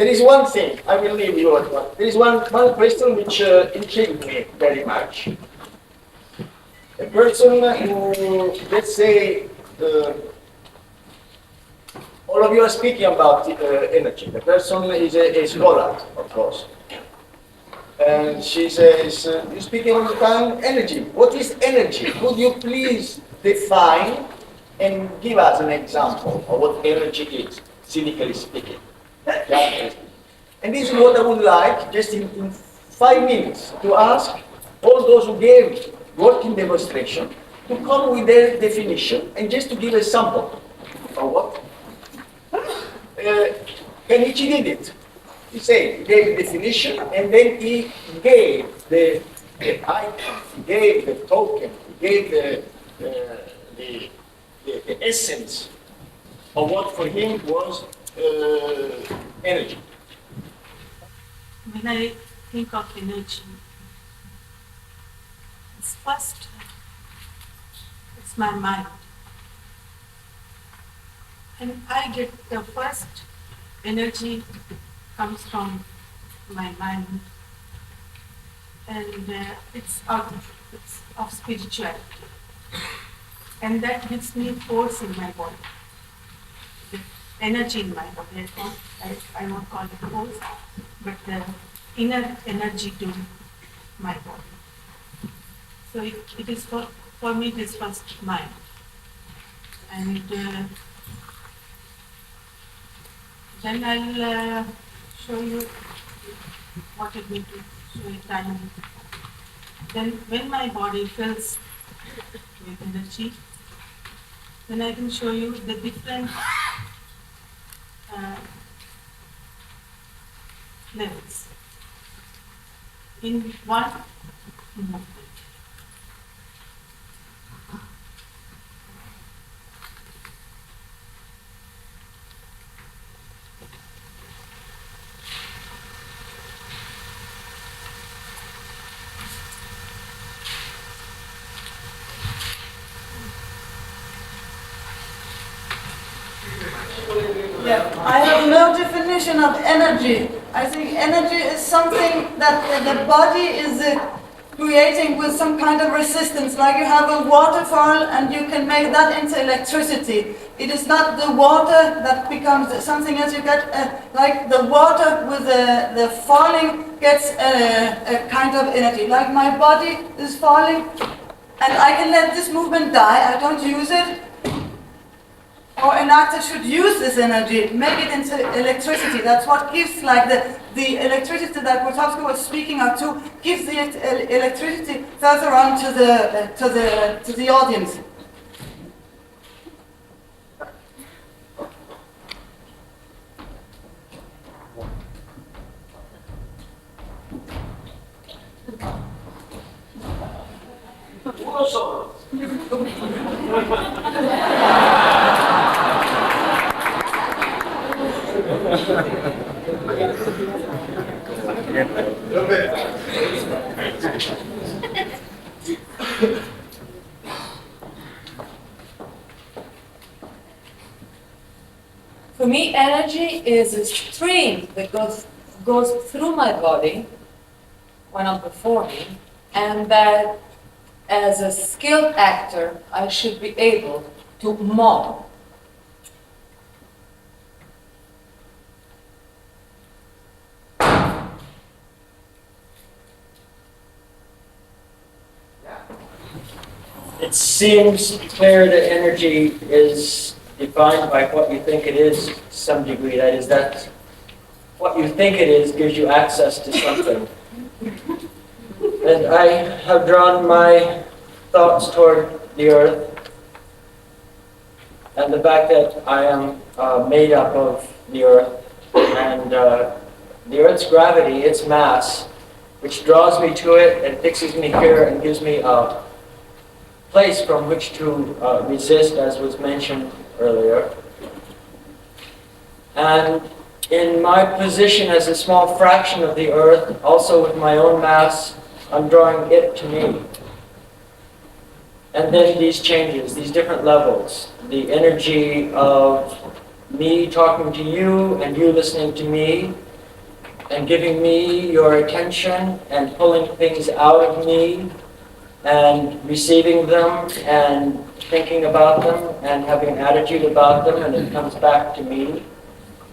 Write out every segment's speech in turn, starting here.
There is one thing, I will leave you at one. There is one question which intrigued me very much. A person who, let's say, all of you are speaking about energy. The person is a scholar, of course. And she says, you're speaking all the time energy. What is energy? Could you please define and give us an example of what energy is, cynically speaking? And this is what I would like, just in 5 minutes, to ask all those who gave working demonstration to come with their definition and just to give a sample of what. Kenichi did it. He said, he gave the definition, and then he gave the item, he gave the token, he gave the essence of what for him was energy. When I think of energy, it's my mind. And I get the first energy comes from my mind, and it's of spirituality, and that gives me force in my body, the energy in my body. I won't call it force, but the inner energy to my body. So it is for me, it is first mind, and then I'll show you what it means to show you time. Then when my body fills with energy, then I can show you the different levels in one movement. I have no definition of energy. I think energy is something that the body is creating with some kind of resistance, like you have a waterfall and you can make that into electricity. It is not the water that becomes something else. You get like the water with the falling gets a kind of energy. Like my body is falling and I can let this movement die. I don't use it. Or an actor should use this energy, make it into electricity. That's what gives, like the electricity that Grotowski was speaking of too, gives the electricity further on to the audience. For me, energy is a stream that goes through my body when I'm performing, and that as a skilled actor, I should be able to model. It seems clear that energy is defined by what you think it is to some degree. That is, that what you think it is gives you access to something. And I have drawn my thoughts toward the earth and the fact that I am made up of the earth and the earth's gravity, its mass, which draws me to it and fixes me here and gives me a place from which to resist, as was mentioned earlier. And in my position as a small fraction of the earth, also with my own mass, I'm drawing it to me. And then these changes, these different levels, the energy of me talking to you and you listening to me, and giving me your attention and pulling things out of me and receiving them and thinking about them and having an attitude about them, and it comes back to me.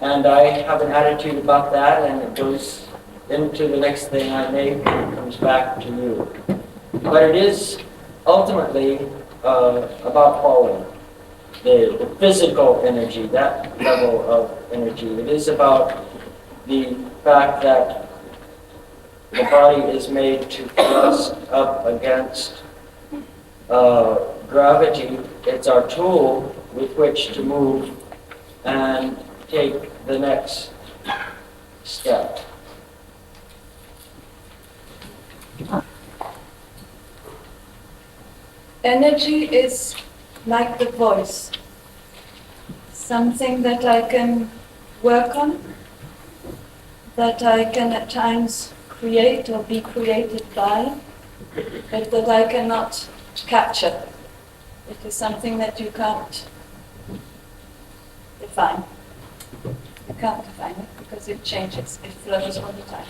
And I have an attitude about that, and it goes into the next thing I make and it comes back to you. But it is ultimately about following the physical energy, that level of energy. It is about the fact that the body is made to thrust up against gravity. It's our tool with which to move and take the next step. Energy is like the voice, something that I can work on, that I can at times create or be created by, but that I cannot capture. It is something that you can't define. You can't define it because it changes, it flows all the time.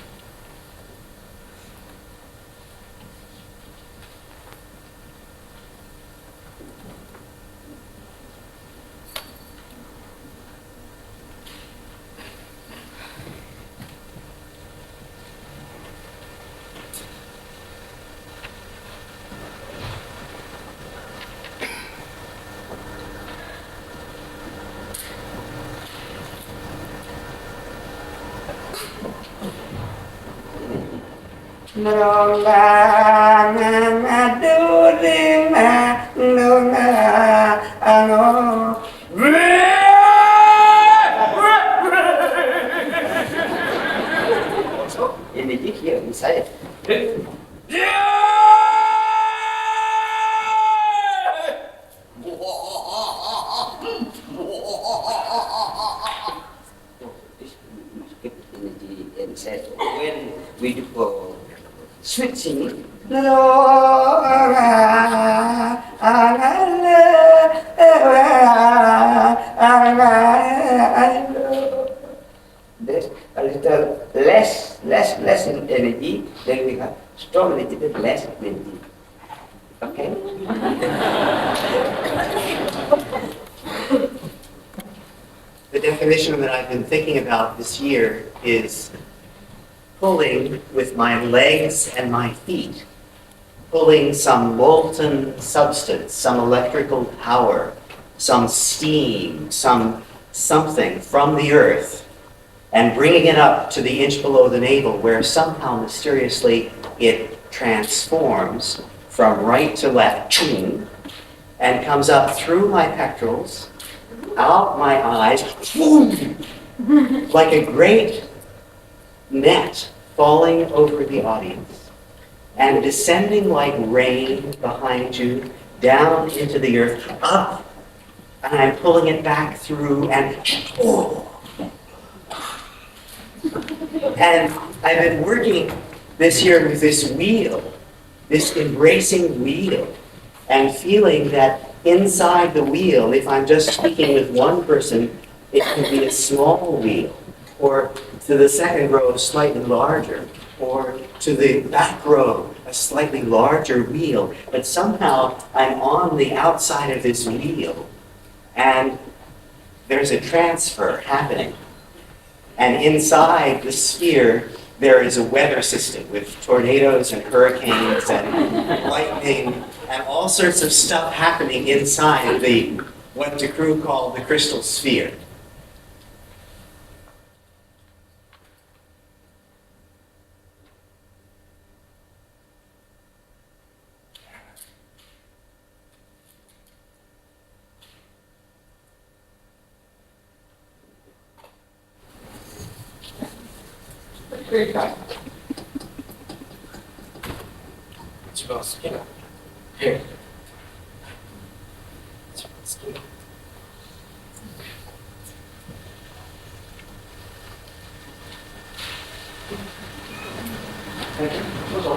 Energy here inside. Energy inside. When we do sweet singing, there's a little less in energy, then we have strong a little bit less energy. Okay? The definition that I've been thinking about this year is pulling with my legs and my feet, pulling some molten substance, some electrical power, some steam, something from the earth, and bringing it up to the inch below the navel, where somehow mysteriously it transforms from right to left, and comes up through my pectorals, out my eyes, like a great net falling over the audience, and descending like rain behind you, down into the earth, up, and I'm pulling it back through, and and I've been working this year with this wheel, this embracing wheel, and feeling that inside the wheel, if I'm just speaking with one person, it can be a small wheel, or to the second row, slightly larger, or to the back row, a slightly larger wheel. But somehow I'm on the outside of this wheel, and there's a transfer happening. And inside the sphere, there is a weather system with tornadoes and hurricanes and lightning and all sorts of stuff happening inside the, what the crew call the crystal sphere. Great guy.一番好きな絵。一番好きな。どうぞ。